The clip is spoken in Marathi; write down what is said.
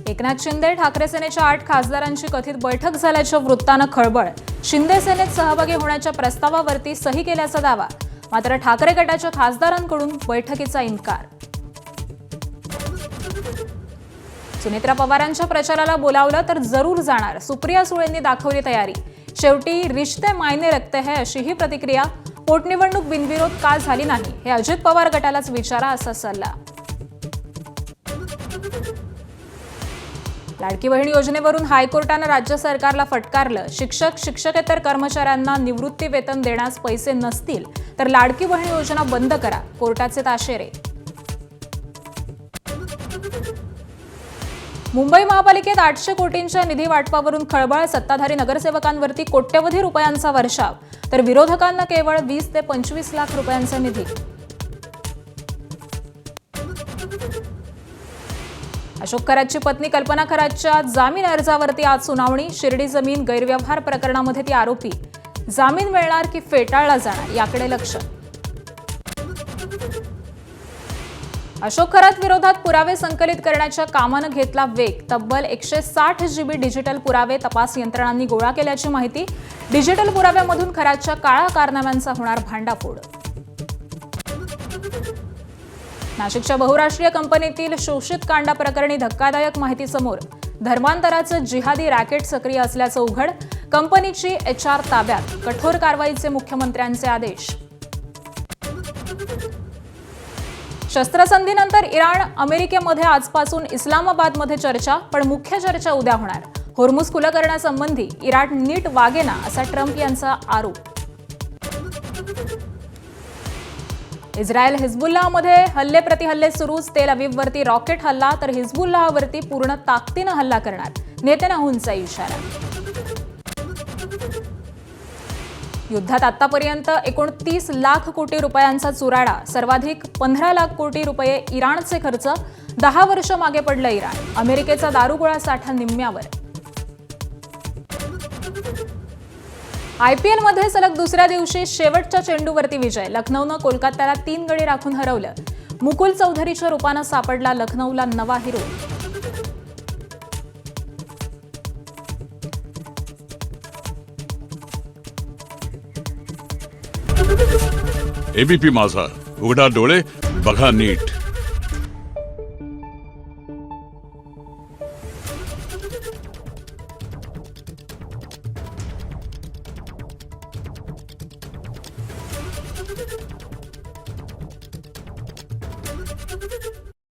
एकनाथ शिंदे ठाकरे सेनेच्या 8 खासदारांची कथित बैठक झाल्याच्या वृत्तानं खळबळ. शिंदे सेनेत सहभागी होण्याच्या प्रस्तावावरती सही केल्याचा दावा. मात्र ठाकरे गटाच्या खासदारांकडून बैठकीचा इन्कार. सुनेत्रा पवारांच्या प्रचाराला बोलावलं तर जरूर जाणार. सुप्रिया सुळेंनी दाखवली तयारी. शेवटी रिश्ते मायने रखते हैं अशी ही प्रतिक्रिया. पोटनिवडणूक बिनविरोध का झाली नाही हे अजित पवार गटालाच विचारा असा सल्ला. लाडकी बहीण योजनेवरून हायकोर्टानं राज्य सरकारला फटकारलं. शिक्षक शिक्षकेतर कर्मचाऱ्यांना निवृत्ती वेतन देण्यास पैसे नसतील तर लाडकी बहीण योजना बंद करा, कोर्टाचे ताशेरे. मुंबई महापालिकेत 800 कोटींच्या निधी वाटपावरून खळबळ. सत्ताधारी नगरसेवकांवरती कोट्यवधी रुपयांचा वर्षाव तर विरोधकांना केवळ 20 ते 25 लाख रुपयांचा निधी. अशोक खरातची पत्नी कल्पना खरातच्या जामीन अर्जावरती आज सुनावणी. शिर्डी जमीन गैरव्यवहार प्रकरणामध्ये ती आरोपी. जामीन मिळणार की फेटाळला जाणार याकडे लक्ष. अशोक खरात विरोधात पुरावे संकलित करण्याच्या कामानं घेतला वेग. तब्बल 160 GB डिजिटल पुरावे तपास यंत्रणांनी गोळा केल्याची माहिती. डिजिटल पुराव्यामधून खरातच्या काळा कारनाम्यांचा होणार भांडाफोड. नाशिकच्या बहुराष्ट्रीय कंपनीतील शोषित कांडा प्रकरणी धक्कादायक माहिती समोर. धर्मांतराचं जिहादी रॅकेट सक्रिय असल्याचं उघड. कंपनीची HR ताब्यात. कठोर कारवाईचे मुख्यमंत्र्यांचे आदेश. शस्त्रसंधीनंतर इराण अमेरिकेमध्ये आजपासून इस्लामाबादमध्ये चर्चा. पण मुख्य चर्चा उद्या होणार. होर्मुझ खुलं करण्यासंबंधी इराण नीट वागेना असा ट्रम्प यांचा आरोप. इस्रायल हिजबुल्लाहमध्ये हल्ले प्रतिहल्ले सुरूच. तेल अवीववरती रॉकेट हल्ला तर हिजबुल्लाहवरती पूर्ण ताकदीनं हल्ला करणार, नेतन्याहूंचा इशारा. युद्धात आतापर्यंत 29 लाख कोटी रुपयांचा चुराडा. सर्वाधिक 15 लाख कोटी रुपये इराणचे खर्च. 10 वर्ष मागे पडलं इराण. अमेरिकेचा दारुगोळा साठा निम्म्यावर. IPL मध्ये सलग दुसऱ्या दिवशी शेवटच्या चेंडूवरती विजय. लखनौनं कोलकात्याला 3 गडी राखून हरवलं. मुकुल चौधरीच्या रूपानं सापडला लखनौला नवा हिरो. ABP माझा, उघडा डोळे बघा नीट.